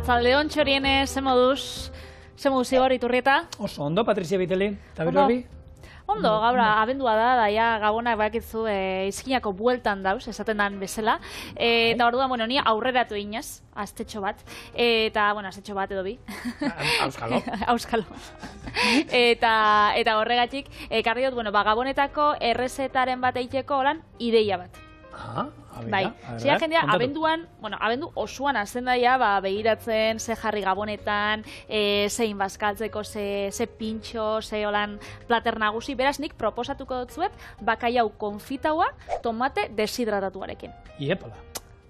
Arratzaldeon txoriene, ze moduz Igor Iturrieta? Oso ondo, Patrizia Biteli, eta berri? Ondo, gaur abendua da, daia gabonak bakitzu izkinako bueltan dauz, esaten dan bezala. Eta orduan, bueno, ni aurreratu inaz, astetxo bat. Eta, bueno, astetxo bat edo bi. Auskalo. Auskalo. Eta horregatik, ekarri dut, bueno, gabonetako errezetaren bat eiteko holan ideia bat. Bai, zira jendea, abendu osoan azten daia, begiratzen, ze jarri gabonetan, zein bazkaltzeko, ze pintxo, ze holan plater nagusi, beraz nik proposatuko dut zuet, bakaiau konfitaua tomate deshidratatuarekin. Iepala.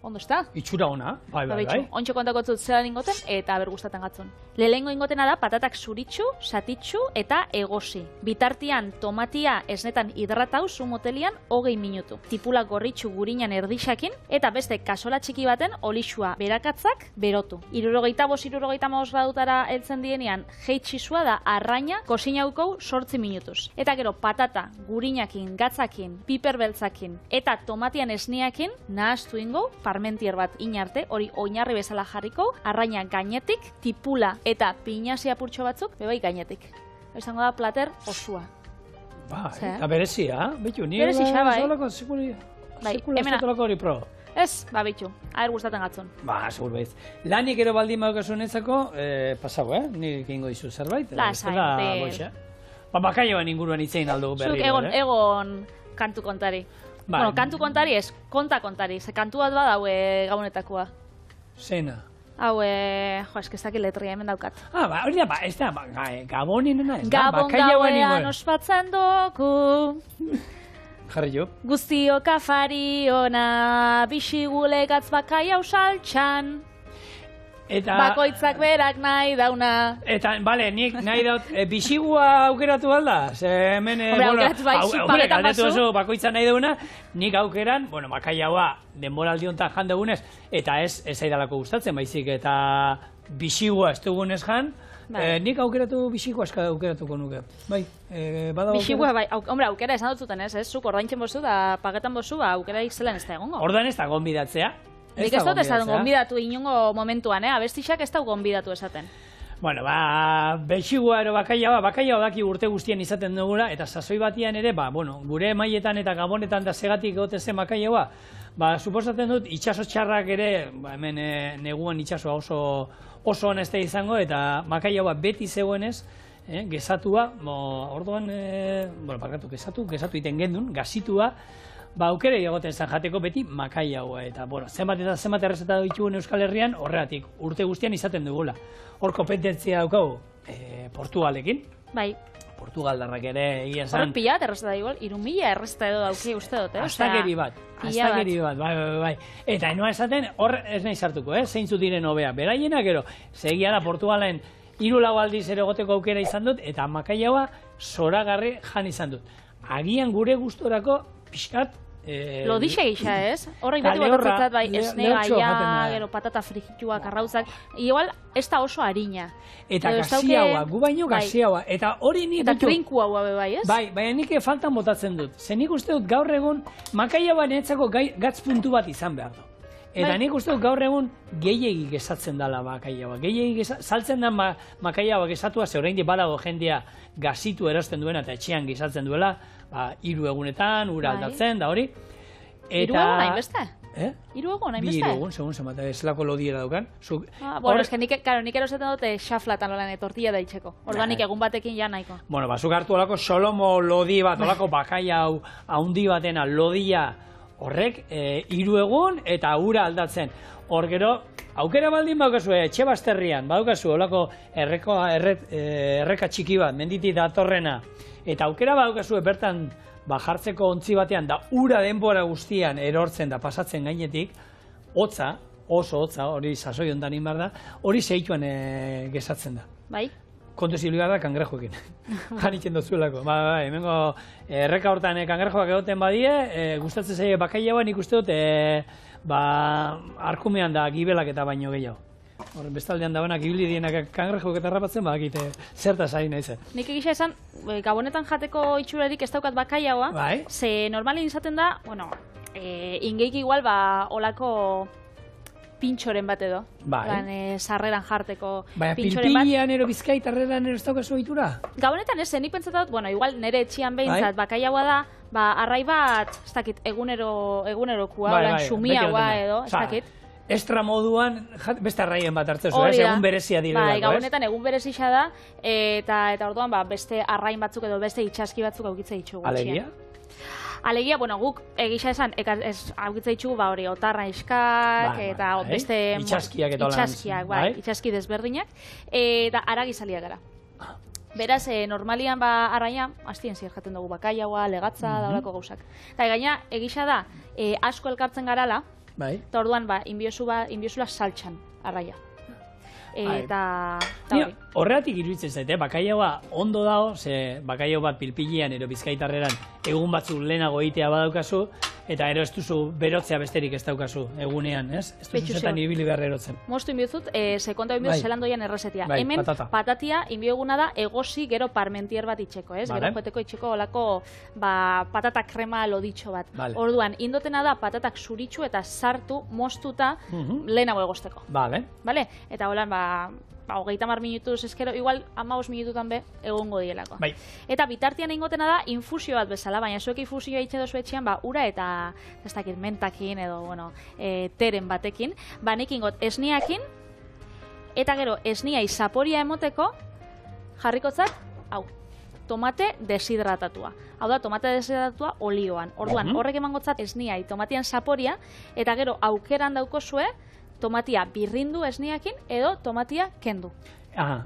Ondo ezta? Itxura ona, bai. Ontxo kontako dut zelan ingoten, eta bergustaten gatzun. Lehengo ingotena da patatak zuritxu, satitxu eta egosi. Bitartian tomatia esnetan hidratau zumotelian 20 minutu. Tipula gorritxu gurinan erdixakin, eta beste kasola txiki baten olixua berakatzak berotu. 65-65 gradutara heltzen dienean, jeitxizua da arraina kosinaukou 8 minutuz. Eta gero patata gurinakin, gatzakin, piper beltzakin, eta tomatian esniakin, nahaztu ingo, parmentier bat inarte, hori oinarri bezala jarriko, arraina gainetik, tipula eta pinasi apurtxo batzuk, bebai gainetik. Izango da plater osua. Bai, eta berezia, bitu, ni berezia, bai. Sekula estatolako hori pro. Ez, bitu, aher gustaten gatzun. Segur behiz. Lanik ero baldin badukasun etzako, pasau, nik ingo dizu zerbait. Lasai, bakaioan inguruan itzein aldo berri. Zuk egon kantu kontari. Bueno, kantu kontari ez, konta kontari, ze kantu bat bada hau gabonetakoa. Zena? Hau, eskezak letria hemen daukat. Hori da, ez da, gabonena ez da, Gabon gauean ospatzen dugu. Jarri jo. Guztiok afari ona, bixigule gatz bakaiau saltxan. Bakoitzak berak nahi dauna. Eta, bale, nik nahi daut, bixigua aukeratu alda? Ze hemen, galdetu oso bakoitza nahi dauna, nik aukeran, bakaiaua denboraldi honetan jan dugunez, eta ez aidalako gustatzen, baizik, eta bixigua ez dugunez jan, nik aukeratu bixigua eska aukeratuko nuke. Bai, bada bixigua, bai, aukera esan dut zuten ez, zuk ordaintzen bozu da pagetan bozu, aukera zelan ez da egongo. Ordan ez da gonbidatzea. Nik ez dut esan gonbidatu inongo momentuan, abestixak ez da gonbidatu esaten. Bueno, bexigua ero bakaia daki urte guztien izaten dugula, eta sasoi batian ere, gure maietan eta gabonetan da segatik gote zen bakaiaua, suposatzen dut, itxaso txarrak ere, hemen neguan itxasoa oso honeste izango, eta bakaiaua beti zegoenez, gesatua, orduan, gesatu iten gendun, gasitua, aukere egoten zan jateko beti makaiaua, eta zenbat errezeta ditugun Euskal Herrian, horregatik, urte guztian izaten dugula. Hor kompetentzia daukagu Portugalekin. Bai. Portugaldarrak ere egia zan. Hor pilat errezeta igual, 3.000 errezeta edo dauki uste dut, Aztakeri bat, bai. Eta enoa esaten, hor ez nahi sartuko, zeintzu diren hobea. Beraienak gero, segia da Portugalen 3-4 aldiz ere goteko aukera izan dut, eta makaiaua zoragarri jan izan dut. Agian gure gustorako pixkat, lodixe gisa ez? Horrek beti bat bai, esne gaia, gero patata frikituak, arrauzak, igual ez da oso harina. Eta gaziaua, gu baino gaziaua, eta hori nik eta trinkua bai ez? Bai, baina nik faltan botatzen dut. Ze nik uste dut gaur egun makaiaua netzako gatz puntu bat izan behar du. Eta nik uste dut gaur egun gehiegi gesatzen dela makaiaua. Gehiegi saltzen da makaiaua gesatua, ze oraindik badago jendea gazitu erosten duena eta etxean gesatzen duela, 3 egunetan, ura aldatzen, da hori. 3 egun nahi beste? 3 egun nahi beste? 2 egun, segun zen bat, zelako lodiera daukan. Bueno, eske nik erosetan dute xaflatan olan tortilla da itxeko. Orduan nik egun batekin ja nahiko. Bueno, zuk hartu olako solomo lodi bat, olako bakaia haundi batena lodia horrek 3 egun eta ura aldatzen. Hor gero, aukera baldin baukazu, etxe bazterrian, badaukazu, olako erreka txiki bat, menditi datorrena, eta aukera badaukazu, bertan jartzeko ontzi batean, da ura denbora guztian erortzen da pasatzen gainetik, hotza, oso hotza, hori sasoi ondan inbar da, hori zeituan gesatzen da. Bai? Kontu zilugar da kangrejoekin. Janitzen dozuelako. Hemengo erreka hortan kangrejoak egoten badie, gustatzen zaie bakaiaua nik uste dut, arkumean da gibelak eta baino gehiago. Bestaldean dagoenak ibili dienak kangrejoak eta rapatzen, badakite zertaz ari naizen. Nik egisa esan, gabonetan jateko itxurarik ez daukat bakaiaua, ze normalin izaten da, ingeik igual olako pintxoren bat edo. Bai. Sarreran jarteko Baina pintxoren bat. pilpillian ero bizkaitarreran ero ez daukazu ohitura? Gabonetan ez, nik pentsatu dut, bueno, igual nire etxian behintzat, bakaiaua da, arrai bat, ez dakit, egunerokua, sumiaua edo, ez dakit. Estra moduan, beste arraien bat hartzezu, ez? Egun berezia direlako, ez? Gabonetan egun berezia da, eta orduan beste arrain batzuk edo beste itxaski batzuk aukitze ditugu. Alegia? Alegia, bueno, guk egisa esan, aukitze ditugu, hori, otarra iskak, eta beste... Itxaskiak eta Itxaskiak, itxaski desberdinak, eta aragizaliak gara. Beraz, normalian arraia, hastien jaten dugu bakaiaua, legatza, daulako gauzak. Eta gaina, egisa da, asko elkartzen garala, eta orduan, inbiosula saltxan arraia. Eta hori. Horregatik iruditzen zaite, bakaiaua ondo dago, ze bakaiau bat pilpillian ero bizkaitarreran egun batzuk lehenago egitea badaukazu, eta ero ez duzu berotzea besterik ez daukazu egunean, ez? Ez duzu zetan ibili behar erotzen. Moztu inbiozut, sekonta inbiozut zelan doian errezetia. Hemen patatia inbioguna da egosi gero parmentier bat itxeko, ez? Gero joeteko itxeko olako patata krema loditxo bat. Orduan, indotena da patatak zuritxu eta sartu moztuta lehenago egosteko. Bale? Eta holan, 30 minutuz eskero, igual 15 minututan be egongo dielako. Eta bitartian ingotena da infusio bat bezala, baina zuek infusioa itxe dozu etxean, ura eta ez dakit mentakin edo, teren batekin, nik ingot esniakin, eta gero esniai zaporia emoteko, jarrikotzat, tomate deshidratatua. Hau da, tomate deshidratatua olioan. Orduan, horrek emangotzat esniai tomatian zaporia, eta gero aukeran daukozue, tomatia birrindu esniakin edo tomatia kendu.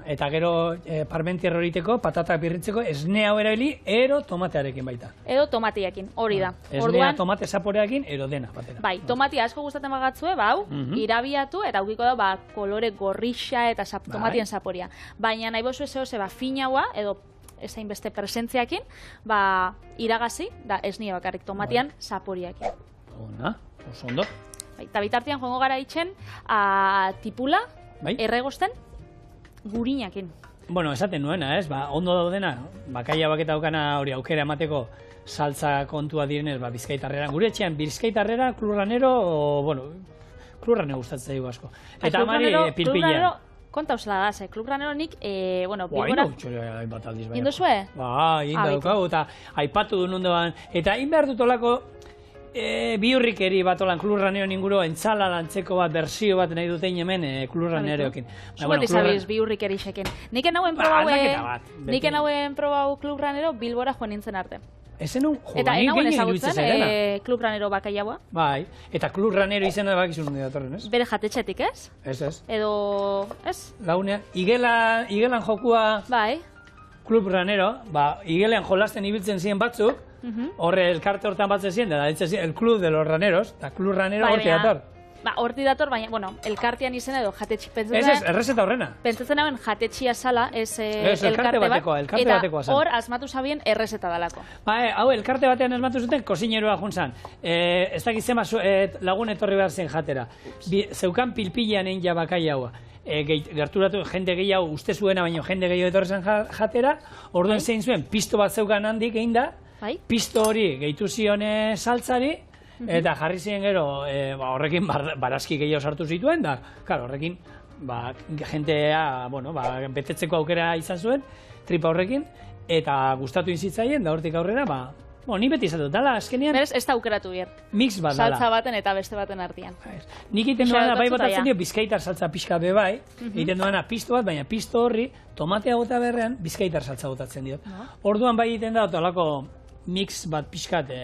Eta gero parmentier horiteko, patatak birrintzeko, esne hau erabili, ero tomatearekin baita. Edo tomatiakin, hori da. Esnea tomate zaporeakin, ero dena batera. Bai, tomatia asko gustatzen bagatzue, irabiatu, eta aukiko da, kolore gorrixa eta tomatien zaporia. Baina nahi bozu ezeoze, finaua, edo ezain beste presentziakin, iragazi, da esnia bakarrik tomatian zaporiakin. Ona, oso ondo. Eta bitartian joango gara itxen, tipula, erregosten, gurinakin. Bueno, esaten nuena, ez? Ondo daudena, bakaia baketa daukana hori aukera emateko saltza kontua direnez, bizkaitarrera. Gure etxean, bizkaitarrera, klurranero, klurranero gustatzen zaigu asko. Eta amari pilpillan. Konta usela da, klubranero nik, bilbora... Hainbat aldiz bai. Induzue? Indaukau, eta aipatu du nondoan. Eta behar dut olako biurrikeri bat olan klurranero inguru entzala dantzeko bat, bersio bat nahi dutein hemen klurraneroekin. Zuet izabiz biurrikeri xeken. Niken hauen probau klubranero bilbora joan nintzen arte. Ezen un, eta enauen ezagutzen klubranero bakaiaua. Bai, eta klubranero izena bakizun hundi datorren, ez? Bere jatetxetik, ez? Ez. Edo, ez? Launea, igelan jokua... Bai. Klubranero, igelean jolasten ibiltzen ziren batzuk, horre elkarte hortan batzen ziren, da el club de los raneros, eta klubranero horti dator. Horti dator, baina, elkartean izena edo jatetxi pentsatzen... Ez, errezeta horrena. Pentsatzen hauen jatetxia sala, ez elkarte batekoa eta hor asmatu zabien errezeta dalako. Hau, elkarte batean asmatu zuten, kosineroa juntzan. Ez dakit zema lagun etorri behar zen jatera. Zeukan pilpillan egin jabakai haua. Gerturatu jende gehiago uste zuena, baina jende gehiago etorri zen jatera. Orduan zein zuen, pisto bat zeukan handik egin da. Pisto hori gehitu zion saltzari. Eta jarri ziren gero, horrekin barazki gehiago sartu zituen, da, horrekin, jentea, betetzeko aukera izan zuen, tripa horrekin, eta gustatu inzitzaien, da hortik aurrera, ni beti izatu, dala, azkenean... Berez, ez da aukeratu bier. Mix bat dala. Saltza baten eta beste baten artian. Nik iten duena, bai botatzen dio, bizkaitar saltza pixka be bai, iten duena pisto bat, baina pisto horri, tomatea bota berrean, bizkaitar saltza botatzen dio. Orduan bai iten da, olako mix bat pixkat,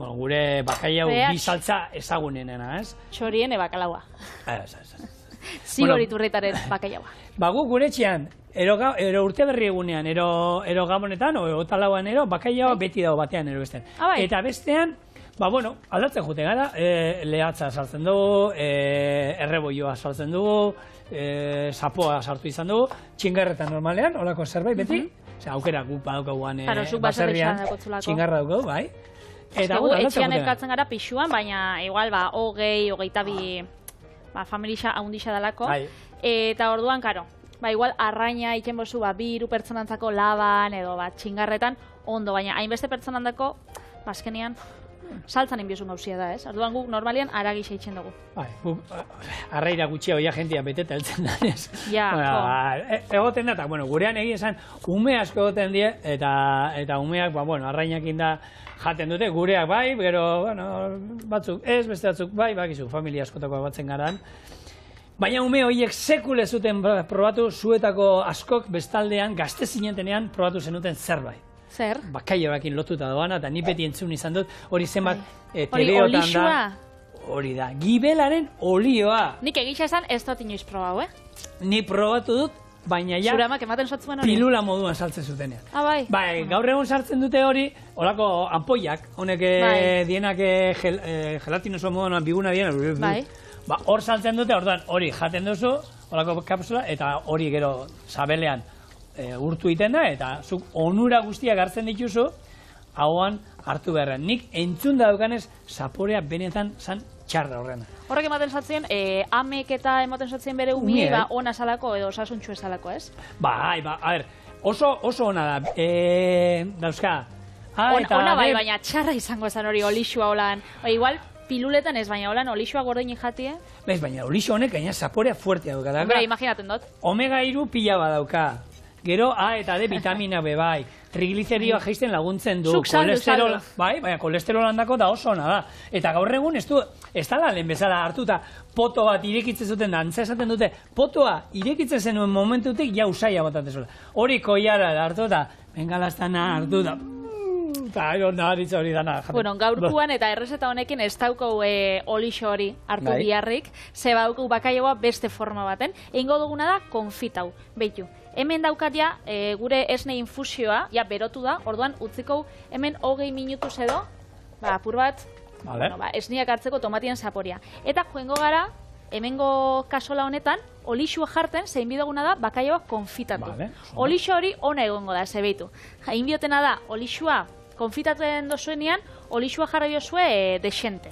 gure bakaiau bi saltza ezagunenena, ez? Txorien ebakalaua. Zigoriturritaren bakaiaua. Gu gure etxean, ero urte berri egunean, ero gabonetan, otalauan bakaiaua beti dago batean ero bestean. Eta bestean, aldatzen jute gara, lehatza saltzen dugu, erreboioa saltzen dugu, zapoa sartu izan dugu, txingarretan normalean, holako zerbait beti, aukera guk badaukaguan baserrian, txingarra daukagu, bai. Eta gu, etxean elkartzen gara pixuan, baina igual, 22 familia haundixa dalako. Eta orduan, karo, igual arraina iken bozu, 2 pertsonantzako laban edo txingarretan, ondo, baina hainbeste pertsonandako, azkenean, saltzan inbiozun gauzia da, ez? Orduan guk normalian aragi seitzen dugu. Bai, arraira gutxia oia jentia beteta heltzen da, ez? Ja, Egoten da, eta, bueno, gurean egia esan, ume asko egoten die, eta umeak, arrainakin da jaten dute, gureak bai, gero, batzuk ez, beste batzuk bai, bakizu, familia askotako batzen garan. Baina ume horiek sekule zuten probatu, zuetako askok bestaldean, gazte zinentenean, probatu zenuten zerbait. Zer? Bakaioarekin lotuta doana, eta ni beti entzun izan dut, hori zenbat Hori olixua? Hori da, gibelaren olioa. Nik egitza esan ez dut inoiz probau, Ni probatu dut, baina ja Zuramak ematen sotzuen hori? pilula moduan saltzen zutenean. Bai. Bai, gaur egun sartzen dute hori, holako ampoiak, honek dienak gelatinoso moduan biguna dienak. Bai. Hor saltzen dute, orduan hori jaten duzu, holako kapsula, eta hori gero sabelean urtu egiten da, eta zuk onura guztiak hartzen dituzu, hauan hartu beharren. Nik entzun da daukanez, zaporea benetan zan txarra horrena. Horrek ematen zatzen, amek eta ematen zatzen bere umiei, ona salako edo osasuntxu esalako, ez? Bai, a ber, oso ona da, dauzka. Ona bai, baina txarra izango esan hori olixua holan. Igual, piluletan ez, baina holan olixua gordein jatie. Bez, baina olixo honek gaina zaporea fuertea dauka. Hombre, imaginaten dut. Omega 3 pila badauka. Gero A eta D vitamina B bai. Triglicerioa jaisten laguntzen du. Kolesterol, bai, baina kolesterol handako da oso ona da. Eta gaur egun ez da lehen bezala hartuta poto bat irekitzen zuten da, antza esaten dute, potoa irekitzen zenuen momentutik ja usaia botatzen zuen. Hori koiara da hartuta, bengalastana hartuta. Bueno, gaurkuan eta errezeta honekin ez daukau olixo hori hartu biharrik, ze baukau bakaioa beste forma baten. Eingo duguna da konfitau, behitu. Hemen daukat ja, gure esne infusioa, ja berotu da, orduan utziko hemen 20 minutuz edo, apur bat, esniak hartzeko tomatien zaporia. Eta joengo gara, hemengo kasola honetan, olixua jarten, zein bideguna da, bakaioa konfitatu. Olixo hori ona egongo da, zebeitu. Jain biotena da, olixua konfitatzen dozuenean, olixua jarra biozue desente.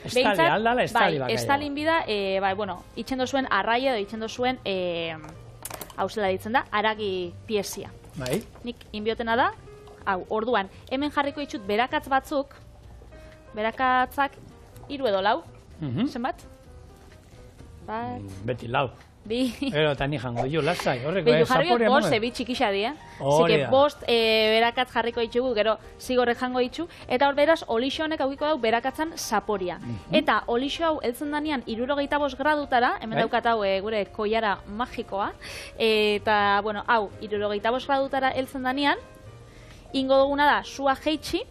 Estali, aldala estali bakaioa. Estalin bida, itxen dozuen arraia edo itxen dozuen, hau zela ditzen da, aragi piezia. Bai. Nik inbiotena da, hau, orduan, hemen jarriko ditut berakatz batzuk, berakatzak 3 edo 4, zenbat? Beti 4. Bi. Ero, eta ni jango jo, lasai, horreko, zaporea momen. Jarriko bost, bi txikisa di, Zike bost berakatz jarriko ditugu, gero zigorrek jango ditu, eta hor beraz, olixo honek haukiko dau berakatzan zaporia. Eta olixo hau heltzen danean 75 gradutara, hemen daukat hau gure koiara magikoa, eta, bueno, hau, 75 gradutara heltzen danean, ingo duguna da, sua jeitsi,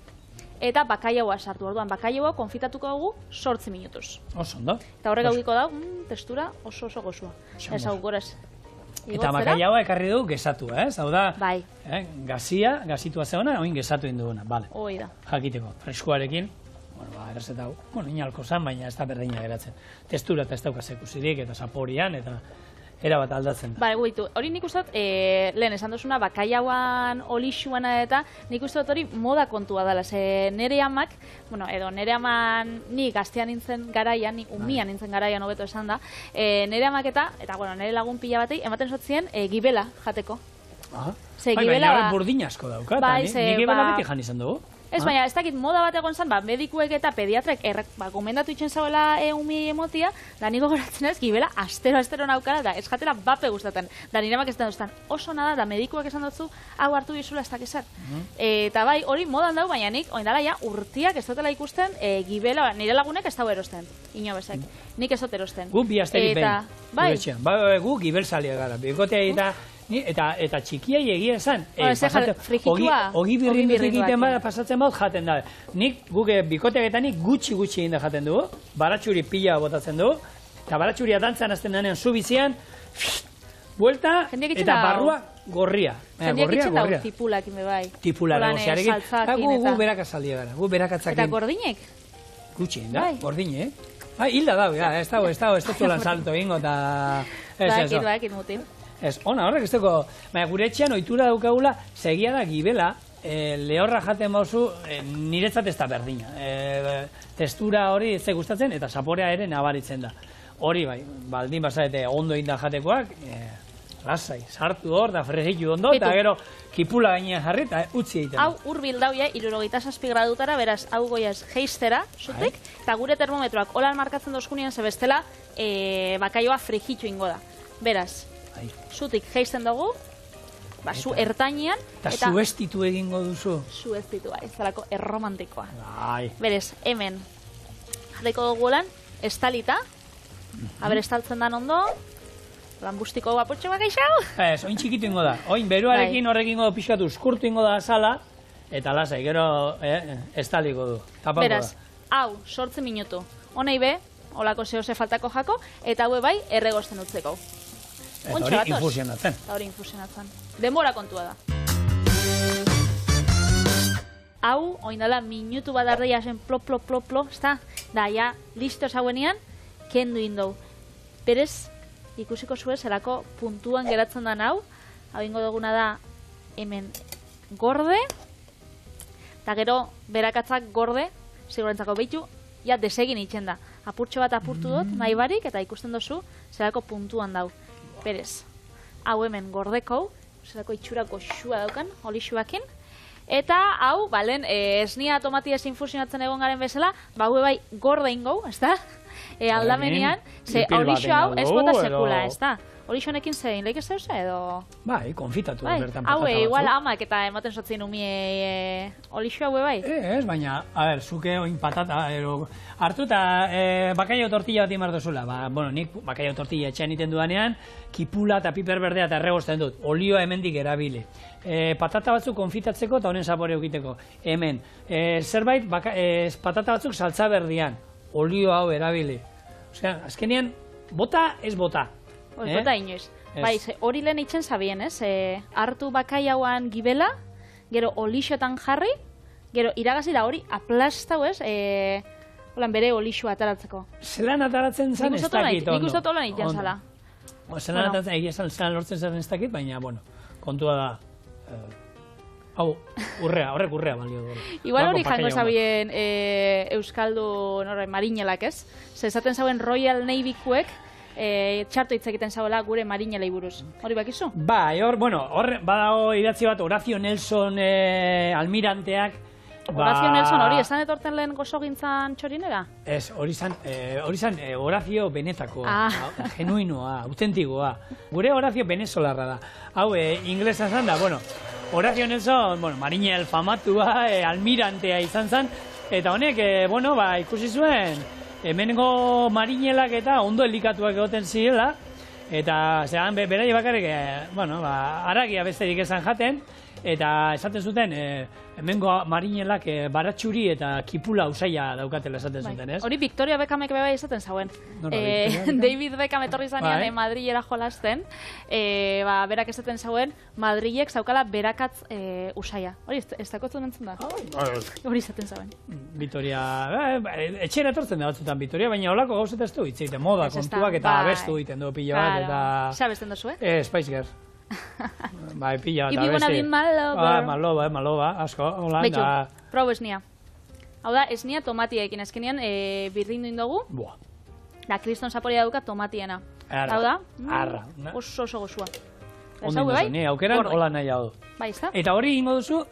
eta bakaiaua sartu. Orduan, bakaiaua konfitatuko dugu 8 minutuz. Oso ondo. Eta horrek haukiko dau, testura oso gozua. Ez hau gorez. Eta bakaiaua ekarri dugu gesatu, ez? Hau da, bai. Gazitua zeona, oin gesatu induguna, bale. Hoi da. Jakiteko, freskoarekin, errezeta hau, inalko zan, baina ez da berdina geratzen. Testura eta ez dauka zekusirik, eta zaporian, eta erabat aldatzen da. Ba, eguitu, hori nik uste dut, lehen esan duzuna, bakaiauan, olixuana eta nik uste dut hori moda kontua dela, ze nere amak, edo nere aman, ni gaztean nintzen garaian, ni umian nintzen garaian hobeto esan da, nere amak eta nere lagun pila batei, ematen zotzien gibela jateko. Baina hori burdin asko dauka, eta ni gibela beti jan izan dugu. Ez, baina ez dakit moda bat egon zen, medikuek eta pediatrek gomendatu itxen zauela umiei emotia, da niko goratzen ez, gibela astero naukara, da ez jatela bape gustaten. Da nire amak ez da duztan, oso nada, da medikuak esan dutzu, hau hartu bizula ez dakizar. Eta bai, hori modan dau, baina nik, oindala ja, urtiak ez dutela ikusten, gibela, nire lagunek ez dau erosten, ino bezek, nik ez dut erosten. Gu bi asterik behin, gu gibel salia gara, bikotea eta txikiai egia esan, ogi birrindutik egiten bada pasatzen bat jaten da. Nik, guk bikoteak eta nik gutxi egin da jaten dugu, baratxuri pila botatzen dugu, eta baratxuria dantzan azten denean zubizian, buelta, eta barrua gorria. Jendiak itxen dau tipulak ime bai. Tipulak, oziarekin. Gu berakazaldia gara, gu berakatzakin. Eta gordinek? Gutxi, da, gordinek. Hilda da, ez da zuelan salto ingo, eta... Bakit mutin. Ez, ona, horrek ez dugu, gure etxean ohitura daukagula, segia da gibela, lehorra jaten bauzu, niretzat ez da berdina. Testura hori ez gustatzen eta zaporea ere nabaritzen da. Hori bai, baldin bazarete ondo inda jatekoak, lasai, sartu hor, da fregitu ondo, eta gero kipula gainean jarri, eta utzi egiten. Hau urbil dauia, 67 gradutara, beraz, hau goiaz geistera, zutik, eta gure termometroak holan markatzen dozkunien, ze bestela, bakaioa frigitu ingo da. Beraz, zutik geisten dugu, zu ertainean, eta zuestitu egingo duzu. Zuestitu, ez zelako erromantikoa. Bai. Berez, hemen, jarriko dugu lan, estalita, haber estaltzen dan ondo, lan bustiko apurtxo bakaixau. Ez, oin txikitu ingo da. Oin beruarekin horrekin ingo pixkatu uskurtu ingo da azala, eta lasai, gero estaliko du. Beraz, hau, 8 minutu. Honei be, holako zehose faltako jako, eta haue bai, erregosten utzeko. Eta hori infusionatzen. Eta hori infusionatzen. Denbora kontua da. Hau, oindala, minutu bat ardeia zen plop, ezta? Da, ja, listo zauenean, kendu indou. Berez, ikusiko zuen, zelako puntuan geratzen da hau ingo duguna da, hemen, gorde, eta gero, berakatzak gorde, segurentzako behitu, ja, desegin itxen da. Apurtxo bat apurtu dut, nahi barik, eta ikusten duzu, zelako puntuan dau. Berez, hau hemen gordeko, zelako itxura goxua daukan, olixuakin, eta hau, balen, esnia tomatiez infusionatzen egon garen bezala, hau bai gorde ingo, ez da? Aldamenean, ze olixo hau ez bota sekula, ez da? Olixonekin zein, leik ez zeuze edo? Bai, konfitatu bertan patata batzuk. Hau, igual amak eta ematen sotzien umie olixo hau bai? Ez, baina, a ber, zuke oin patata, hartu eta bakaio tortilla bat imar dozula. Bueno, nik bakaio tortilla etxean iten dudanean, kipula eta piper berdea eta erregosten dut. Olioa hemendik erabili. Patata batzuk konfitatzeko eta honen zapore eukiteko. Hemen, zerbait, patata batzuk saltza berdian. Olio hau erabili. Osea, azkenean, bota ez bota. Bota inoiz. Bai, hori lehen itxen zabien, ez? Hartu bakaiauan gibela, gero olixotan jarri, gero iragazi da hori aplastau, ez? Holan bere olixoa ataratzeko. Zelan ataratzen zen ez dakit ondo. Nik uste holan itxen zala. Zelan ataratzen, egia zelan lortzen zen ez dakit, baina, bueno, kontua da... Hau, horrek urrea balio dugu. Igual hori jango zabien Euskaldun marinelak, ez? Zezaten zauen Royal Navykuek, txarto hitz egiten zauela gure marinelei buruz. Hori bakizu? Bai, hor badago idatzi bat Horacio Nelson almiranteak. Horacio Nelson hori, esan etorten lehen gozogintzan txorinera? Ez, hori zan Horacio Benetako, genuinoa, autentikoa. Gure Horacio Venezolarra da. Hau, inglesa zan da, bueno, Horacio Nelson, marinel famatua, almirantea izan zen, eta honek, ikusi zuen, hemengo marinelak eta ondo elikatuak egoten zirela, eta zean berai bakarrik, haragia besterik esan jaten, eta esaten zuten, hemengo marinelak baratxuri eta kipula usaila daukatela esaten zuten, ez? Hori Victoria Beckhamek bai esaten zauen. David Beckham etorri zanean Madrilera jolasten, berak esaten zauen, Madrilek zaukala berakatz usaila. Hori, ez dakotzen entzun da? Hori esaten zauen. Victoria, etxera etortzen da batzutan Victoria, baina holako gauzeta ez du hitz egiten, moda kontuak eta abestu egiten du pilo bat, eta... Zer abesten duzu, Spice Girls. Bai, pila bat abesti. If you wanna be my lover. Maloba, asko, hola, da... Prau esnia. Hau da, esnia tomatiekin, azkenean birdindu indogu. Buah. Da, kriston zaporia dauka tomatiena. Hau da, oso gozua. Ondo duzu, ni aukeran, hola nahi hau. Bai, ez da? Eta hori ingo duzu,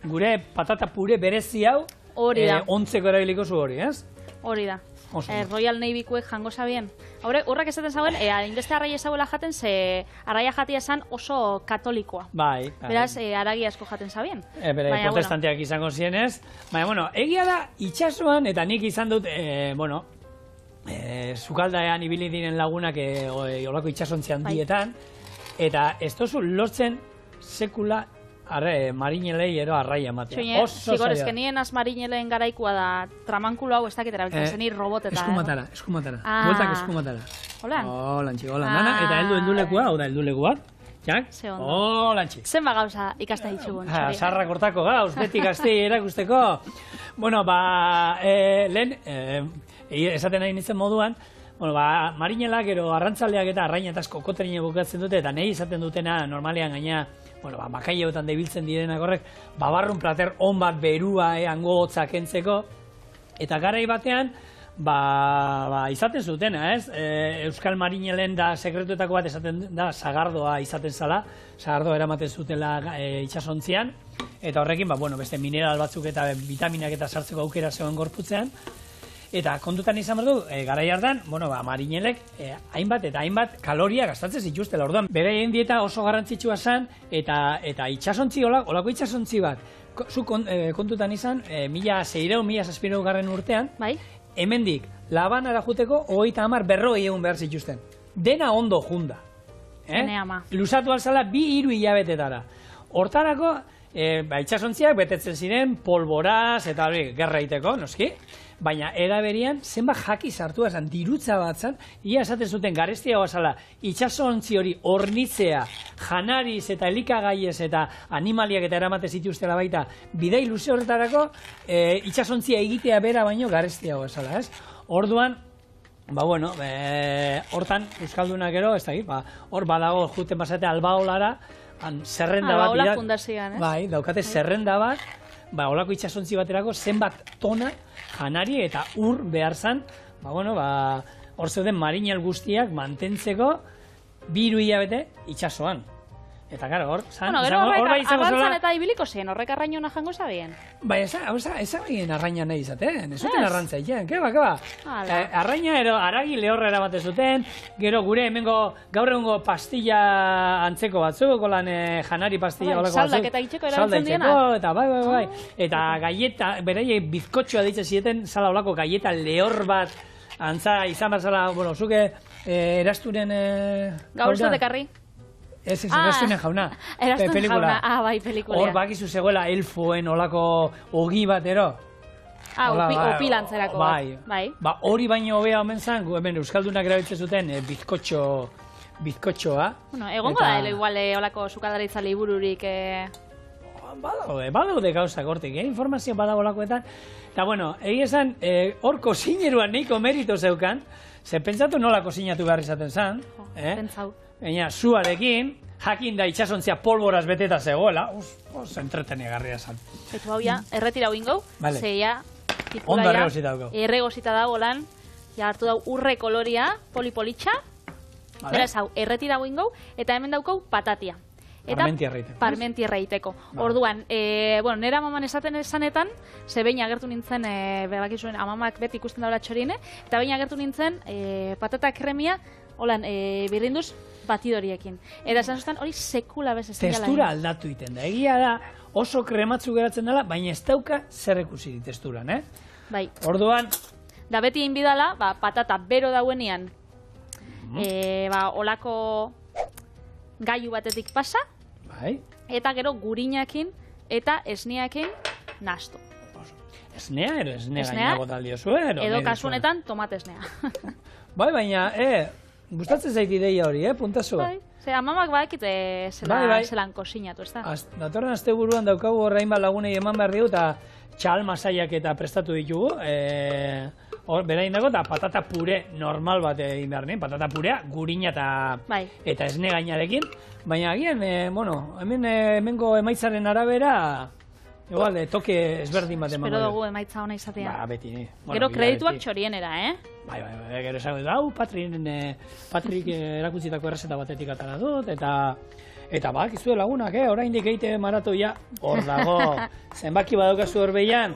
gure patata pure berezi hau, ontzeko erabiliko zu hori, ez? Hori da. Royal Navykuek jango zabien. Horrak esaten zauen, inbeste arraia zauela jaten, ze arraia jatia esan oso katolikoa. Bai. Beraz, aragi asko jaten zabien. Protestanteak izango zienez. Baina, egia da, itxasuan, eta nik izan dut, sukaldaean ibili diren lagunak olako itxasontzean dietan, eta ez tozu lortzen sekula marinelei ero arraia ematea. Zigor, ezkenien az marineleen garaikua da tramankulo hau ez dakit erabiltzen zenir roboteta. Eskumatara. Bueltak eskumatara. Holan? Holan, txik, holan. Nana, eta heldulekua, hau da heldulekuat. Jak? Ze ondo. Holan, txik. Zenba gauza ikasten ditugun. Sarra kortako gauz, beti gazti erakusteko. Bueno, lehen, esaten nahi nintzen moduan, marinelak ero arrantzaleak eta arraina eta kokoterine bukatzen dute, eta nahi izaten dutena normalean gaina, bakaileotan debiltzen direnak horrek, babarrun plater on bat berua hango hotzak entzeko, eta garai batean, izaten zutena, ez? Euskal Marinelen da sekretuetako bat esaten da sagardoa izaten zala, sagardoa eramaten zutela itsasontzian, eta horrekin, beste mineral batzuk eta vitaminak eta sartzeko aukera zegoen gorputzean, eta kontutan izan behar du, garai hartan, marinelek hainbat eta hainbat kaloria gastatzen zituztela. Orduan, beraien dieta oso garrantzitsua zen, eta itsasontzi, olako itsasontzi bat, zu kontutan izan, 1600-1700 garren urtean, hemendik Labanara juteko 30-40 egun behar zituzten. Dena ondo junda. Luzatu alzala 2-3 hilabetetara. Hortarako, itsasontziak betetzen ziren polboraz eta gerra iteko, noski? Baina eraberian zenbat jaki sartua esan, dirutza bat zen, ia esaten zuten garestia bazala, itsasontzi hori hornitzea, janariz eta elikagaiez eta animaliak eta eramate zituztela baita, bidai luze horretarako itsasontzia egitea bera baino garestia bazala, ez? Orduan, hortan Euskalduna gero, ez da, hor badago juten basatea Albaolara, zerrenda bat Albaola fundazioan, ez? Bai, daukate zerrenda bat, olako itsasontzi baterako zenbat tona janari eta ur behar zan, hor zeuden marinel guztiak mantentzeko 2 hilabete itsasoan. Eta gara, hor zan, arrantzan eta ibiliko zen, horrek arrainona jango zabien. Bai, ez abien arraina nahi izaten, ez zuten arrantza iten, keba. Arraina ero aragi lehorra eramaten zuten, gero gure gaur egungo pastilla antzeko batzuk, lan janari pastilla olako batzuk. Saldak eta itxeko erabiltzen diena. Eta bai. Eta galleta, bereie bizkotxoa ditzen zieten, zala olako galleta lehor bat, antza izan bat zala, zuke erasturen... Gaur zotekarri. Ez, Erastunen jauna. Erastunen jauna, bai, pelikula. Hor bakizu zegoela elfoen olako ogi batero. Opilantzerako. Bai. Hori baino hobea omen zan, hemen Euskaldunak erabiltzen zuten bizkotxoa. Egongo da, igual, olako sukadaritza libururik... Badaude gauzak hortik, informazio badago olakoetan. Eta, egia esan, hor kozineruan neiko merito zeukan, ze pentsatu nola kozinatu behar izaten zan. Pentsau. Baina, zuarekin, jakin da itxasontzia polboraz beteta zegoela, entretenegarria zan. Eta hau ja, erretirau ingo, zeia, ondo erregosita dago. Erregosita dago lan, ja hartu dau urre koloria, polipolitxa, beraz hau, erretirau ingo, eta hemen daukau patatia. Parmentiarra iteko. Orduan, nera maman esaten esanetan, ze behin agertu nintzen, bakizuen, amamak beti ikusten daula txorine, eta behin agertu nintzen, patata kremia, holan, birrinduz batidoriekin. Eta esan zuten hori sekula bez ezin dela. Testura aldatu iten da. Egia da, oso krematzu geratzen dela, baina ez dauka zer ikusi testuran, Bai. Orduan... Da beti inbidala, patata bero dauenian, olako gailu batetik pasa, eta gero gurinakin eta esneakin nastu. Esnea ero, esnea gainago taldio zuen? Edo kasunetan tomate esnea. Bai, baina, gustatzen zait ideia hori, puntazo. Bai, ze amamak badakite zelan kozinatu, ez da? Datorren azte buruan daukagu horrein bat lagunei eman behar digu, eta txal masaiak eta prestatu ditugu, berain dago, eta patata pure normal bat egin behar nien, patata purea, gurina eta esne gainarekin, baina agian, hemengo emaitzaren arabera, igual, toke ezberdin bat emango. Espero dugu emaitza hona izatea. Beti, ni. Gero kredituak txorienera, Bai, gero esan dut, Patrik erakutsitako errezeta batetik atara dut, eta bakizue lagunak, oraindik eite maratoia, hor dago, zenbaki badaukazu hor behian,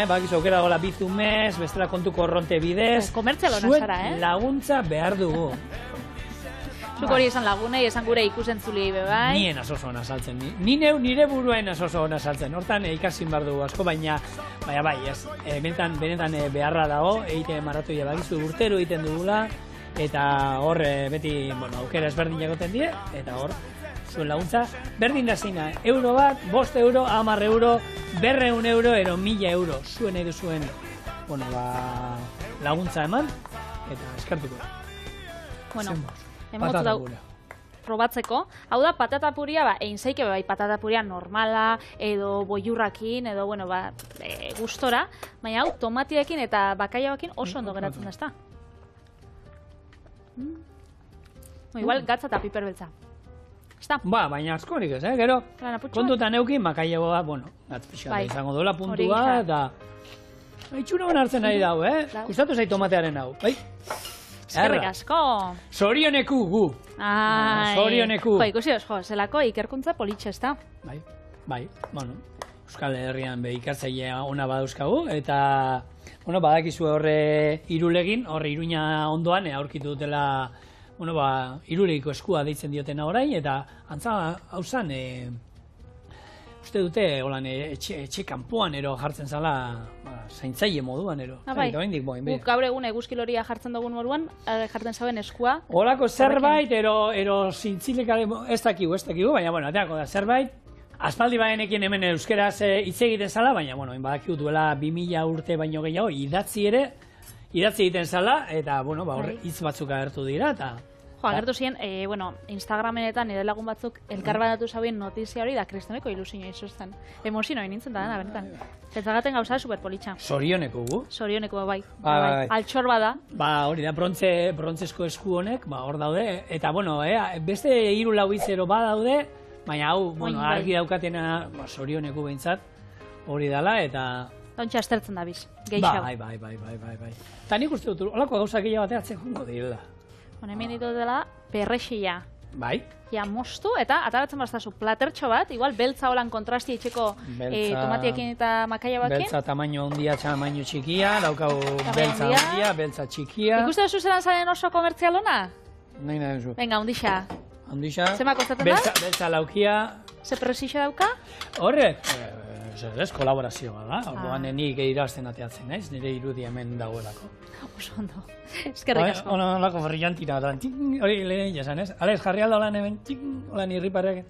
bakizu aukera gola bizumez, bestela kontu korronte bidez, zuen laguntza behar dugu. Zuk hori esan lagunei, esan gure ikusentzuli bai? Nien asoso hona saltzen, nire buruain asoso hona saltzen, hortan ikasin behar dugu asko, baina bai, benetan beharra dago, eite maratoia bakizu urtero egiten dugula, eta hor beti aukera ezberdin jagoten die, eta hor zuen laguntza berdin da zina, euro bat, 5 euro, 10 euro, 200 euro, ero 1000 euro, zuen edo zuen laguntza eman, eta eskartuko. Emotu dau probatzeko. Hau da, patata puria, egin zeike bai patata puria normala, edo boiurrakin, edo, gustora, baina hau tomatiekin eta bakaiabakin oso ondo geratzen da, ezta? Igual gatza eta piperbeltza. Ezta? Baina askorik ez, gero, kontutan eukin, bakaiagoa, gatz pixka izango dola puntua, eta Itxura hona hartzen nahi dau, Gustatu zait tomatearen hau, bai? Eskerrik asko. Zorioneku gu. Zorioneku. Jo, ikusi zelako ikerkuntza politxe ez da. Bai, bueno, Euskal Herrian ikertzailea ona badauzkagu, eta, bueno, badakizu horre Irulegin, horre Iruña ondoan, aurkitu dutela, bueno, Irulegiko eskua deitzen diotena orain, eta antza hau zan, uste dute, holan, etxe kanpoan ero jartzen zala, zaintzaile moduan ero. Guk gaur egun eguzkiloria jartzen dugun moduan, jartzen zauen eskua. Holako zerbait, ero zintzilekare, ez dakigu, baina, bueno, ateako da zerbait, aspaldi baenekin hemen euskeraz hitz egiten zala, baina, bueno, badakigu duela 2000 urte baino gehiago, idatzi egiten zala, eta, bueno, horre hitz batzuk agertu dira, eta... Jo, agertu ziren, Instagramenetan nire lagun batzuk elkar badatu zauen notizia hori da kristoneko ilusioa izuzten. Emozio hori nintzen da dena, benetan. Zetzagaten gauza superpolitxa. Zorioneko gu. Zorioneko, bai. Altxor bada. Hori da, brontzesko esku honek, hor daude, eta, bueno, beste 3 lau izero badaude, baina hau, argi daukatena, zorioneko behintzat, hori dala, eta... Dontxa estertzen da biz, geixau. Bai. Eta nik uste dut, holako gauza gehiago bateatzen jongo direla. Hemen ditu dela, perrexia. Bai. Ja, moztu, eta ataratzen baztazu platertxo bat, igual beltza holan kontrasti itxeko tomatiekin eta makaia bakin. Beltza tamaino handia, tamaino txikia, daukau beltza handia, beltza txikia. Ikuste duzu zelan zaren oso komertzialona? Nahi duzu. Venga, hundixa. Zema kostatzen da? Beltza laukia. Ze prezixa dauka? Horrek, ez, kolaborazioa da. Orduan nik irazten ateatzen, naiz, nire irudi hemen dagoelako. Oso ondo, eskerrik asko. Olako brillantira, hori lehen jasan, ez? Alex, jarri alda holan hemen, holan irriparek.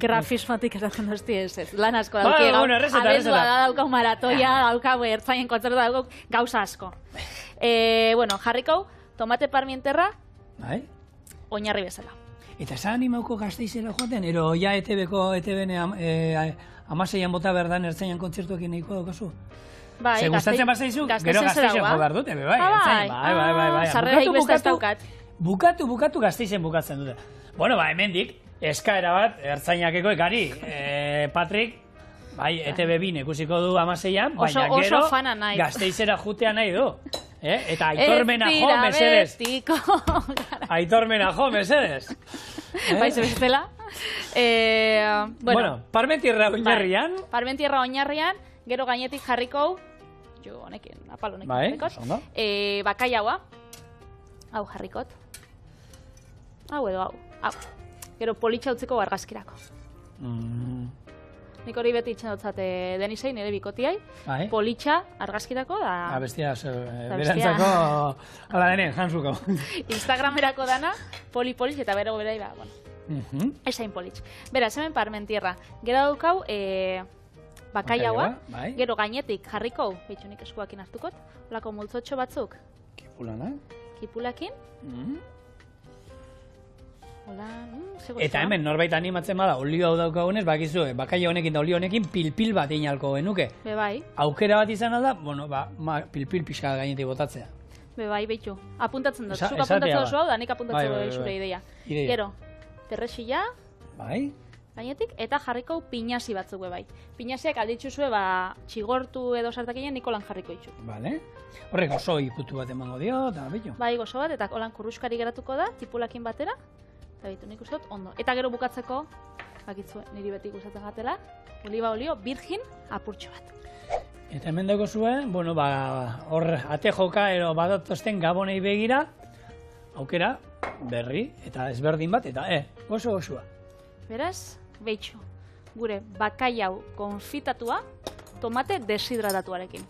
Grafismatik eratzen dozti ez. Lan asko dauki, abendua da daukau maratoia, daukau ertzaien kontzertu daukau, gauza asko. Bueno, jarriko, tomate parmienterra, oinarri bezala. Eta esan animauko Gasteizera joaten, ero ja ETB-en 16an bota berdan ertzainan kontzertuekin nahiko daukazu? Bai, gustatzen bazaizu, gero Gasteizen jo behar dute, bai. Sarreraik beste ez daukat. Bukatu Gasteizen bukatzen dute. Bueno, hemendik, eskaera bat, ertzainakeko ekari, Patrik, bai, ETB-bin ikusiko du 16an, baina gero Gasteizera jutea nahi du. Eta aitormena jo, mesedez. Aitormena jo, mesedez. Baiz bezala. Bueno, parmentierra oinarrian. Parmentierra oinarrian, gero gainetik jarriko, jo honekin, apal honekin jarrikot. Bakaiaua, hau jarrikot. Hau edo hau. Gero politxa utziko argazkirako. Nik hori beti itxen dutzat Denisei, nire bikotiai, politxa argazkirako da... Bestia, berantzako, ala denen, jantzuko. Instagramerako dana, politx eta bero berai, bueno, esain politx. Beraz, hemen parmentierra. Gero daukau, bakaiaua, gero gainetik jarriko, behitxu nik eskuakin hartukot, olako multzotxo batzuk. Kipulakin. Eta hemen norbait animatzen bada, olio hau daukagunez, bakizu, bakaia honekin da olio honekin pilpil bat inalko genuke. Bai. Aukera bat izan da, bueno, pilpil pixka gainetik botatzea. Bai, behitu. Apuntatzen dut. Zuk apuntatzen duzu hau, da nik apuntatzen dut zure ideia. Gero, perrexila, gainetik, eta jarriko pinasi batzuk bai. Pinasiak alditzu zue, txigortu edo sartakinen nikolan jarriko itxu. Bale. Horrek oso ikutu bat emango dio, eta behitu. Bai, gozo bat, eta holan kurruskari geratuko da, tipulakin batera. Eta bitu, nik uste dut, ondo. Eta gero bukatzeko, bakitzu, niri beti gustatzen gatela, oliba olio, virgin, apurtxo bat. Eta hemen dago zuen, bueno, hor ate joka ero badatozten gabonei begira, aukera, berri, eta ezberdin bat, eta gozoa. Beraz, behitxu, gure bakaiau konfitatua, tomate deshidratatuarekin.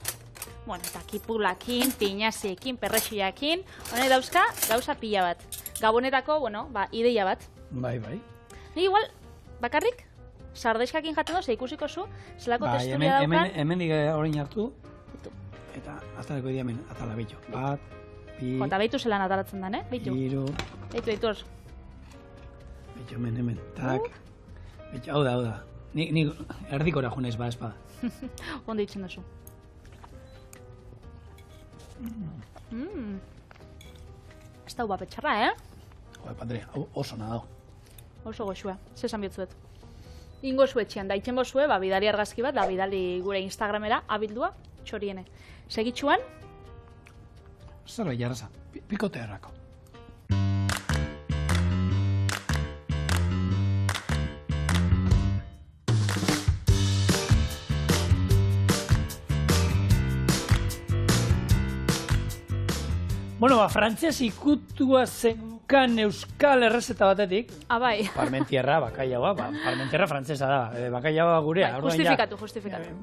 Bueno, eta kipulakin, pinasiekin, perrexiakin, honek dauzka, gauza pila bat. Gabonetako, bueno, ideia bat. Bai. Ni igual, bakarrik, sardaiskakin jaten doz, ikusiko zu, zelako testuria daukan. Hemen dik orain hartu, eta ataleko dira hemen, atala bitu. Bat, bi... Eta behitu zelan atalatzen den, Behitu. Hiru. Behitu hor. Behitu hemen, tak. Behitu, hau da. Ni erdikora junez, espada. Ondo ditzen duzu. Ez da uba petxarra, Joder, padre, hau oso nadau. Oso goxua, zesan biotzuet. Ingo zuetxean, da itxen bozue, bidali argazki bat, da bidali gure Instagramera, abildua, txoriene. Segitxuan? Zara jarraza, pikote errako. Bueno, frantzes ikutua zenkan euskal errezeta batetik. Bai. Parmentierra, bakaiagoa, parmentierra frantzesa da, bakaiagoa gurea. Justifikatu.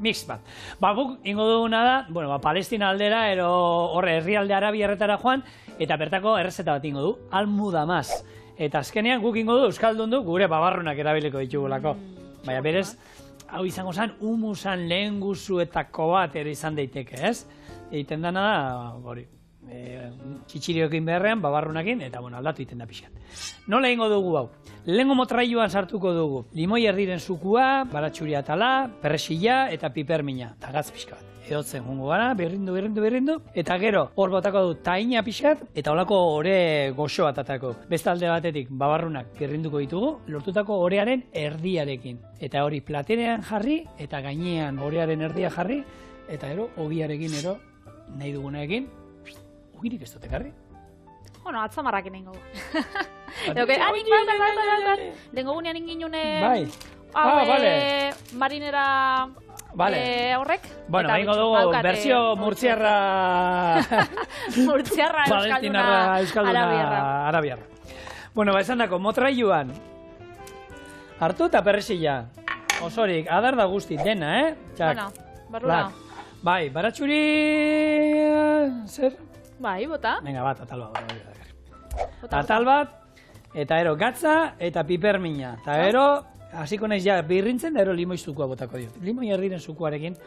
Mix bat. Guk ingo duguna da, Palestina aldera, ero horre herrialde arabiarretara joan, eta bertako errezeta bat ingo du, almudamaz. Eta azkenean guk ingo du, euskaldun du, gure babarrunak erabiliko ditugulako. Baina berez, hau izango zen, humusan lehen guzuetako bat ere izan daiteke, ez? Egiten dana da, hori. Txitxiriokin beharrean, babarrunakin, eta aldatu iten da pixat. Nola egingo dugu hau? Lehengo motraioan sartuko dugu limoi erdiren zukua, baratxuri atala, perresila eta pipermina, eta gatz pixka bat. Edotzen jungo gara, berrindu, eta gero hor botako du taina pixat, eta holako ore goxo bat atako. Beste alde batetik babarrunak berrinduko ditugu, lortutako orearen erdiarekin. Eta hori platerean jarri, eta gainean orearen erdia jarri, eta ogiarekin nahi dugunarekin, ugirik ez dute karri? Atzamarrakin egin gogu. Dengo gunean inginune... Marinera horrek. Egingo dugu, berzio murtziarra... Murtziarra euskalduna arabiarra. Esan dako, motraioan hartu eta perresila. Osorik, adar da guzti, dena, barrura. Baratxuri... zer? Bota. Venga, bat, atal bat. Atal bat, eta gatza eta pipermina. Eta hasiko naiz ja birrintzen, da limoi zukua botako dio. Limoi erdiren zukuarekin,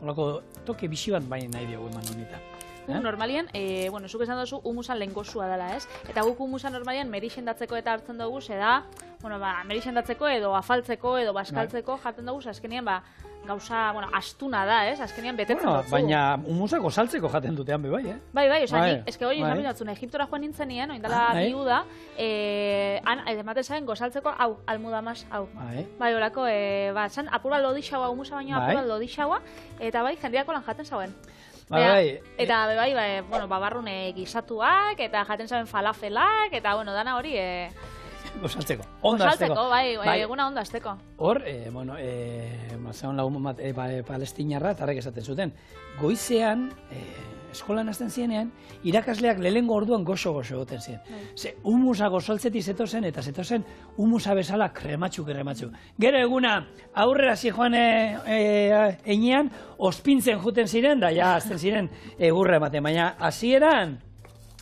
holako toke bixi bat baina nahi diogu eman honita. Normalian, zuk esan duzu, humusan lehengosua dela, ez? Eta guk humusan normalian merixendatzeko eta hartzen dugu, da, merixendatzeko edo afaltzeko edo baskaltzeko jartzen dugu, azkenean, gauza, astuna da, ez? Azkenean betetzen dutzu. Baina humusako saltzeko jaten dutean bai, eh? Bai, eske hori izan bilatzen, Egiptora joan nintzen nien, oindala biuda, ematen zaren gozaltzeko, hau, almudamaz, hau. Bai, horako, zan apura lodixaua, humusa baino apura lodixaua, eta bai, jendeako lan jaten zauen. Eta babarrune gizatuak, eta jaten zauen falafelak, eta dana hori... Gozaltzeko, onda azteko. Eguna onda azteko. Hor, zegoen lagun bat palestinarra, eta harrek esaten zuten, goizean, eskolan hasten zienean, irakasleak lehengo orduan goxo-goxo egoten ziren. Ze humusa gozaltzetik zetozen, eta zetozen humusa bezala krematxu. Gero eguna aurrera zijoan einean, ospintzen juten ziren, da ja azten ziren egurre ematen, baina hasieran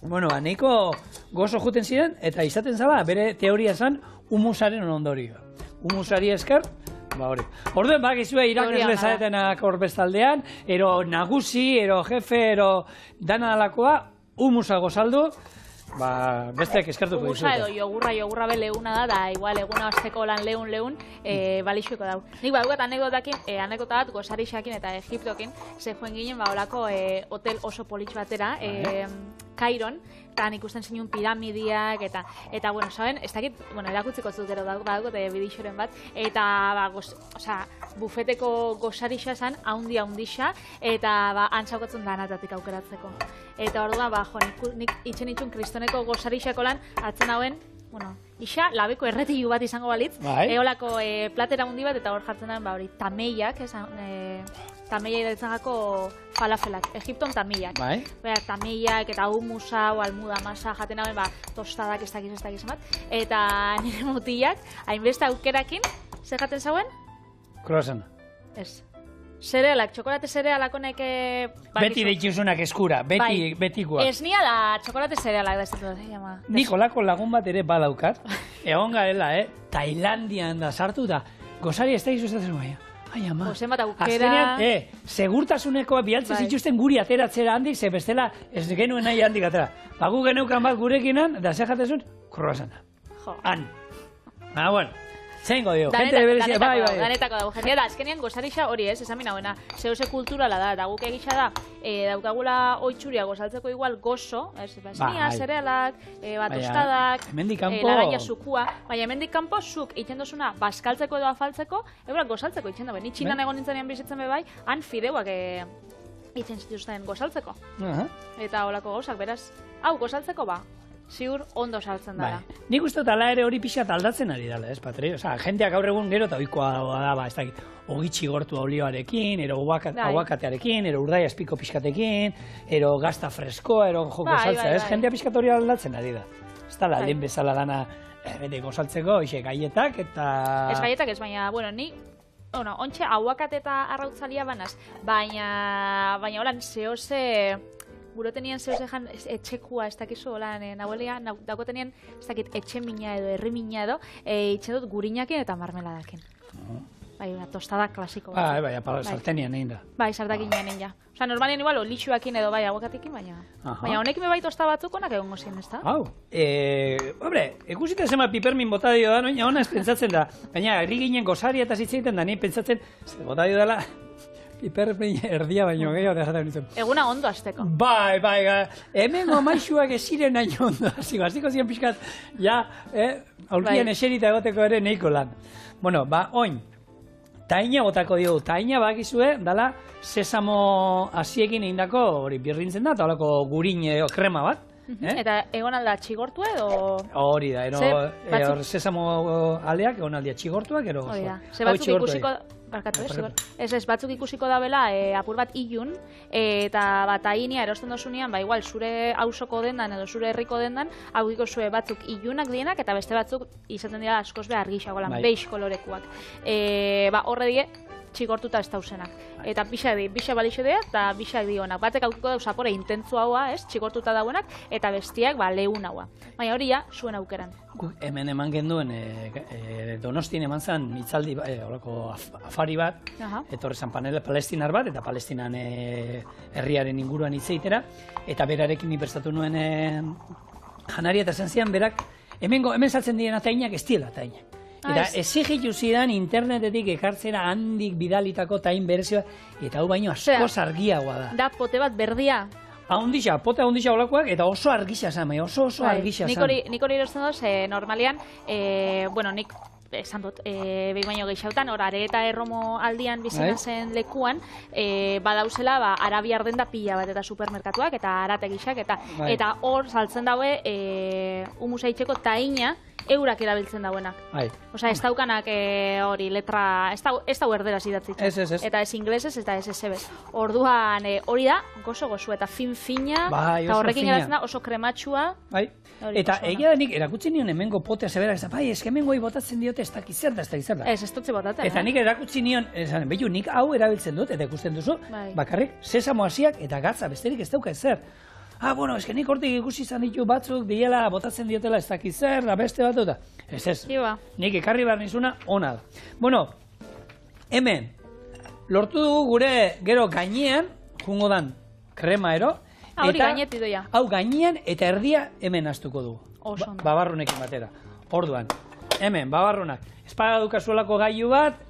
nahiko gozo juten ziren, eta izaten zaba, bere teoria zan, humusaren ondorioa. Humusari esker, hori. Orduen, bakizue irakasle zaretenak hor bestaldean, ero nagusi, ero jefe, ero dana dalakoa, humusa gozaldu, besteak eskertuko dizuete. Humusa edo jogurra be leuna da igual eguna azteko lan leun, balixueko dau. Nik badugat anekdota bat gozarixakin eta Egiptokin, ze joen ginen olako hotel oso politx batera, Kairon, eta ikusten zinun piramidiak, eta saben, ez dakit, erakutziko zutero badut bidixoren bat, eta, bufeteko gozarixa zan, haundixa, eta antzaukatzen danatatik aukeratzeko. Eta orduan, nik itxen itxun kristoneko gozarixako lan, hartzen hauen, isa, labeko erretilu bat izango balitz, eolako platera handi bat, eta hor jartzen den, hori, tameiak, tameia idatzagako falafelak, Egipton tameiak. Tameiak eta humusa o almuda masa jaten hauen, tostadak ez dakiz bat. Eta nire mutilak, hainbeste aukerakin, zer jaten zauen? Croissant. Ez. Zerealak, txokolate zerealak honek... Beti deitzuzunak eskura, betikoak. Ez nia da txokolate zerealak da ez dut. Nikolako lagun bat ere badaukat, egon garela, Tailandian da sartu da, gozari ez da izuzatzen baina. Ai, ama. Zenbat aukera... Azkenean, segurtasunekoa bialtzen zituzten guri ateratzera handik, ze bestela ez genuen nahi handik atera. Gu geneukan bat gurekinan, da ze jatezun, croissanta. Han. Bueno. Zeingo dio, gente berezia, bai. Danetako dago, jendea da, azkenean gozarixa hori ez, esamin hauena, zehose kulturala da, eta guk egitxa da, daukagula oitxuria gozaltzeko igual gozo, esnia, zerealak, tostadak, lagaina zukua, baina hemendik kanpo zuk egiten dozuna baskaltzeko edo afaltzeko, eurak gozaltzeko egiten da, ni txinan egon nintzenean bizitzen bebai, han fideuak egiten zituzten gozaltzeko. Eta holako gauzak, beraz, hau gozaltzeko ba, ziur ondo saltzen dara. Nik uste dut ala ere hori pixat aldatzen ari dela, ez, Patri? Osa, jendeak gaur egun gero eta oikoa da, ba, ez dakit, ogitxi gortu olioarekin, ero aguakatearekin, ero urdaia espiko pixkatekin, ero gazta freskoa, ero joko saltza, ez? Jendea pixkat hori aldatzen ari da. Ez da, lehen bezala dana bete gozaltzeko, hoxe, gaietak eta... Ez gaietak ez, baina, bueno, ni... Ontxe, aguakate eta arrautzalia banaz, baina holan, zehose... Guro tenien zehose jan etxekua, ez dakizu, holan, nahuelea, dauko tenien, ez dakit, etxe mina edo, herri mina edo, itxen dut gurinakin eta marmeladakin. Bai, una tostada klasiko. Bai, sartenian egin da. Bai, sartakinean egin da. Osa, normalian igual, olixuakin edo bai aguakatekin, baina honekin bai tosta batzuk onak egongo ziren, ez da? Hau, hombre, ikusita zema pipermin bota dio da, noina ona ez pentsatzen da. Baina, herri ginen gozari eta zitzeiten da, nien pentsatzen, bota dio dela, pipermin erdia baino gehiago da jaten nintzen. Eguna ondo azteko. Bai, hemengo maixuak ez ziren nahi ondo, hasiko ziren pixkat, ja, aurkian eserita egoteko ere nahiko lan. Bueno, ba, oin, taina botako diogu, taina bakizue, dala, sesamo hasiekin egindako hori birrintzen da, eta holako gurin krema bat. Eta egon alda txigortua edo... Hori da, sesamo aldeak egon aldia txigortuak, ero... Hori da, ze batzuk ikusiko... batzuk ikusiko dabela apur bat ilun, eta bat ainia erosten dozunean, ba igual, zure hausoko dendan edo zure herriko dendan, hau zue batzuk ilunak dienak, eta beste batzuk izaten dira askoz be argixago lan, beix kolorekuak. Ba horre die, txigortuta ez dauzenak. Eta bixa balixo dira, eta bixa dionak. Batek aukiko dau zapore intentzua haua, ez, txigortuta dauenak, eta bestiak, ba, lehun haua. Baina hori ja, zuen aukeran. Hemen eman genduen, Donostien eman zen hitzaldi, horako afari bat, etorri zen palestinar bat, eta palestinan herriaren inguruan hitz egitera, eta berarekin niperzatu nuen janaria, eta zen zian, berak, hemen saltzen diren tainak ez diela tainak. Eta exigitu zidan internetetik ekartzera handik bidalitako tain berezioa, eta hau baino asko argiagoa da. Da pote bat berdia. Pote ahondisa olakoak, eta oso argisa zan, oso argisa zan. Nik hori erosten doz, normalian, bueno, nik esan dut, behin baino gehixautan, hor Areta Erromo aldian bizina zen lekuan, badauzela, arabiar denda pila bat eta supermerkatuak, eta arategixak, eta hor saltzen daue, humusa itxeko taina, eurak erabiltzen dauenak. Osa, ez daukanak hori letra, ez dau erderaz idatzitzen. Eta ez inglesez, eta ez ezebez. Orduan, hori da, gozo, eta fin-fina, eta horrekin eratzen da, oso krematxua. Eta egia da nik, erakutsi nion hemengo potea zebera, ez da, bai, ez hemengoi botatzen diote, ez dakiz zer da. Ez dutze botatzen. Eta nik erakutsi nion, behiu, nik hau erabiltzen dut, eta ikusten duzu, bakarrik, sesamo hasiak eta gatza, besterik ez dauka ezer. Bueno, eske nik hortik ikusi izan ditu batzuk, diela, botatzen diotela ez dakiz zer, da beste bat dut. Ez, nik ekarri behar nizuna, ona da. Bueno, hemen, lortu dugu gure gero gainean, jungo dan krema ero, hori gainetik doia. Hau gainean eta erdia hemen astuko dugu. Babarrunekin batera. Orduan, hemen, babarrunak. Espada dukazuelako gailu bat,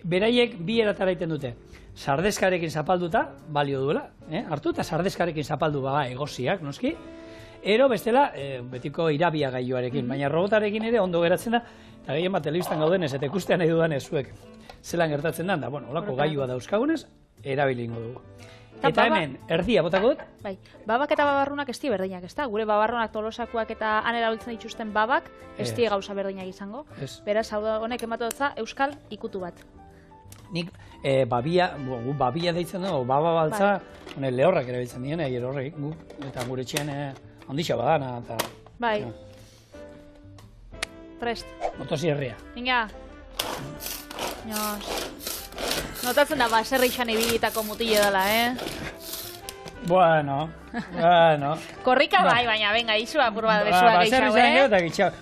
beraiek bi eratara iten dute. Sardezkarekin zapalduta, balio duela, hartu eta sardezkarekin zapaldu egosiak, noski. Ero bestela, betiko irabia gailuarekin, baina robotarekin ere ondo geratzen da, eta gehien bat telebistan gaudenez, eta ikustean nahi dudanez zuek zelan gertatzen da, bueno, olako gailua dauzkagunez, erabilingo dugu. Eta hemen, erdia botako dut? Bai, babak eta babarrunak ez di berdinak, ez da? Gure babarrunak tolosakoak eta han erabiltzen dituzten babak, ez di gauza berdinak izango. Beraz, hau da honek ematu dutza, euskal ikutu bat. Nik babia deitzen dugu, baba baltza, lehorrak erabiltzen dien, horrek, eta gure txien ondixo badana. Bai. Prest. Motosi herria. Inga. Notatzen da, baserri xan ibilitako mutile dela, Bueno. Korrika bai, baina, venga, izu apur bat bezua gehiago,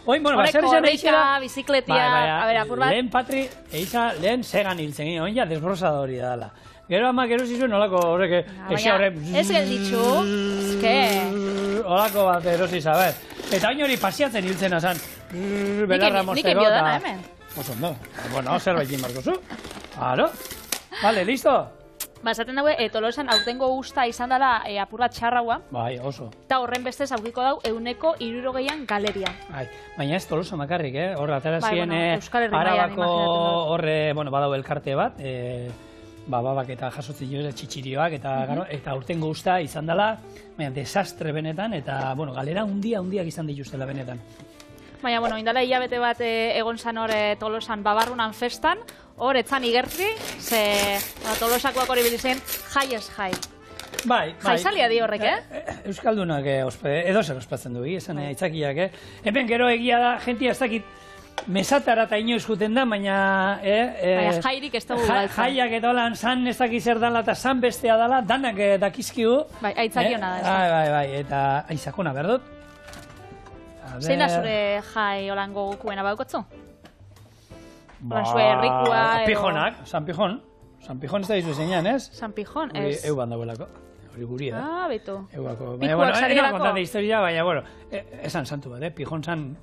Korrika, bizikletia, a ber, apur bat. Lehen Patri, lehen segan hiltzen ginen, oin ja desbrosadori dala. Gero ama, gero zizuen olako horrek, ez gelditzu, ezke. Olako bat erosi, saber. Eta oin hori pasiatzen hiltzen azan, belarra mosteko. Nik enbio dana, hemen. oso ondo. Bueno, zerbait inbarko zu. Claro. Vale, listo? Esaten daue, Tolosan aurtengo usta izan dela apur bat txarraua, Bai, oso. eta horren bestez aukiko dau 160 galeria. Baina ez Tolosa makarrik, hor aterazien Euskal Herri mailan Arabako imaginatzen dut. horre, badau elkarte bat, babak eta jasotzen jo txitxirioak, eta aurtengo usta izan dela, desastre benetan, eta, galera hundiak izan dituztela benetan. Baina, indala hilabete bat egon zan hor Tolosan babarrunan festan, hor etzan igertzi, ze Tolosakoak hori bilizen jai ez jai. Bai. Jaizalia di horrek, Euskaldunak edo zer ospatzen du, esan aitzakiak, Hemen gero egia da, jentia ez dakit, mesatara eta inoiz juten da, baina... Baina jairik ez dugu galtzen. Jaiak eta holan, san ez dakiz zer dala eta san bestea dala, danak dakizkigu. Bai, aitzakiona da. Bai, eta aizakona, berdot? Zein da zure jai holango gukuena baukotzu? Holan zue herrikua edo... Pijonak, San Pijon. San Pijon ez da dizu zeinan, ez? San Pijon, ez. Hori euban dagoelako. Hori guri da. Beto. Eubako. Pikuak zarirako? Eno kontante historia, baina, esan santu bat, Pijon san,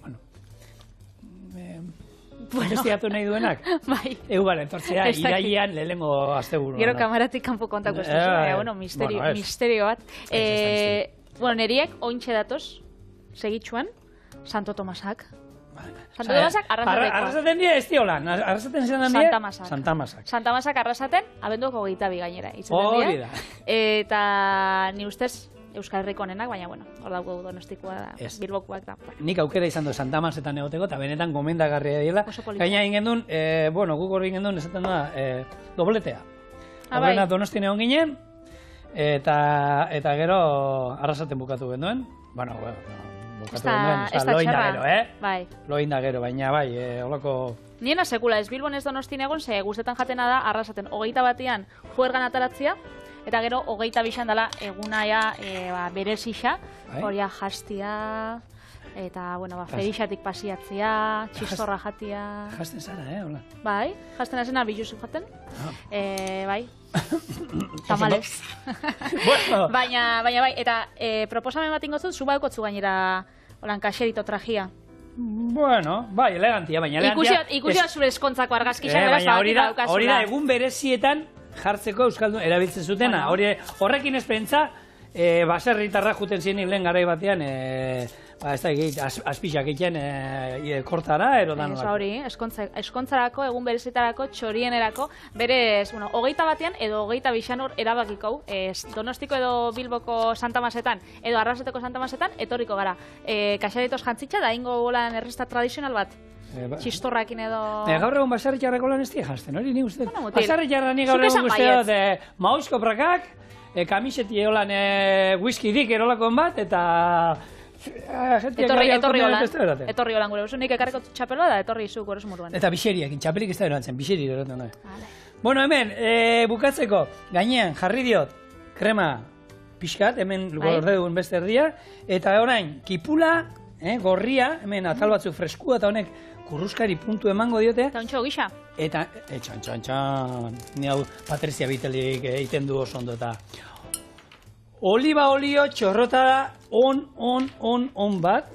Investiatu nahi duenak? Bai. Euban, entortzea, irailean lehenengo asteburu. Gero kamaratik kanpo kontako ez duzu, misterio bat. Neriek, ointxe datoz, segitxuan, Santo Tomasak. Santo Tomasak arrasatekoa. Arrasaten dira ez diolan, arrasaten zen dira? Santa Masak. Santa Masak. Santa Masak arrasaten, abenduko 22 gainera. Hori da. Eta ni ustez, Euskal Herriko honenak, baina, hor dauko Donostikoa da, Bilbokoak da. Nik aukera izan du Santa Masetan egoteko, eta benetan gomendagarria dela. Gaina egin duen, guk hori egin duen, esaten da, dobletea. Horrena Donostin egon ginen, eta gero arrasaten bukatu genduen. Bukatu genduen, loin da gero, Bai. Loin da gero, baina bai, holako... Niena sekula ez Bilbon ez Donostin egon, ze guztetan jatena da arrasaten 21 juergan ataratzia, eta gero 22 dela egunaia berezixa, horia jastia, eta, ferixatik pasiatzia, txistorra jatia... Jasten zara, hola? Bai, jasten azena biluzik jaten. Bai. Tamales. Baina bai, eta proposamen bat ingozut, zu baukotzu gainera holan kaxerito trajia. Bai, elegantia, baina elegantia... Ikusi bat zure eskontzako argazkixan, baina hori da, egun berezietan jartzeko Euskaldun erabiltzen zutena. Horrekin ez pentsa, baserritarra juten ziren lehen garai batean, ez da egit, azpixak egiten kortara, erodan olako. Hori, eskontzarako, egun berezietarako, txorienerako, berez, 21 edo 22 hor erabakiko, Donostiko edo Bilboko Santa Masetan, edo Arrasateko Santa Masetan, etorriko gara. Kaxaritos jantzitza, da ingo bolan erresta tradizional bat. Txistorrakin edo... Gaur egun basarritxarrako lan ez dira jazten, hori ni uste. Basarritxarra ni gaur egun uste dut, maoizko prakak, kamiseti eolan whisky dik erolakon bat, eta... Etorri holan gure, nik ekarreko txapeloa da, etorri izu gure muruan. Eta biseriak, txapelik ez da erotzen, biseri erotzen da. Bueno, hemen, bukatzeko, gainean jarri diot, krema pixkat, hemen gorde duen beste erdia, eta orain, kipula, gorria, hemen atal batzuk freskua, eta honek kurruskari puntu emango diote. Eta ontxo gisa? Eta, txan, ni hau Patrizia Bitelik egiten du oso ondo, eta oliba olio txorrotara on bat.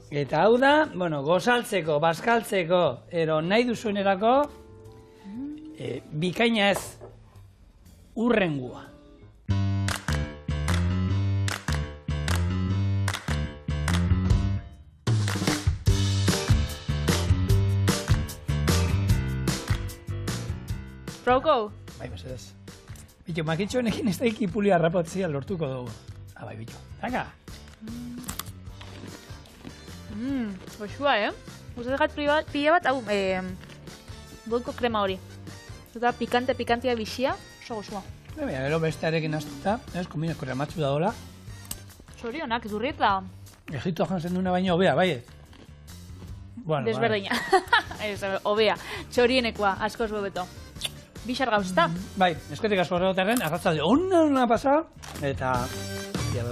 Eta hau da, gozaltzeko, bazkaltzeko, ero nahi duzuenerako, bikaina ez, urrengua. Prouko? Bai, mesedez. Bitu, makitxo honekin ez da ikipuli harrapatzea lortuko dugu. Bai, bitu. Zaka? Goxua, Ustedegat pila bat, hau, goiko krema hori. Eta pikantea bizia, oso goxua. Baina, gero bestearekin aztuta, kombinako rematzu da dola. Zorionak, durriet da. Egiptoa jantzen duna baina hobea, bai? Desberdina. Hobea. Txorienekoa, askoz bebeto. Bixar gauzta. Bai, esketik asko horretarren, arratzalde ona pasa, eta... Ya,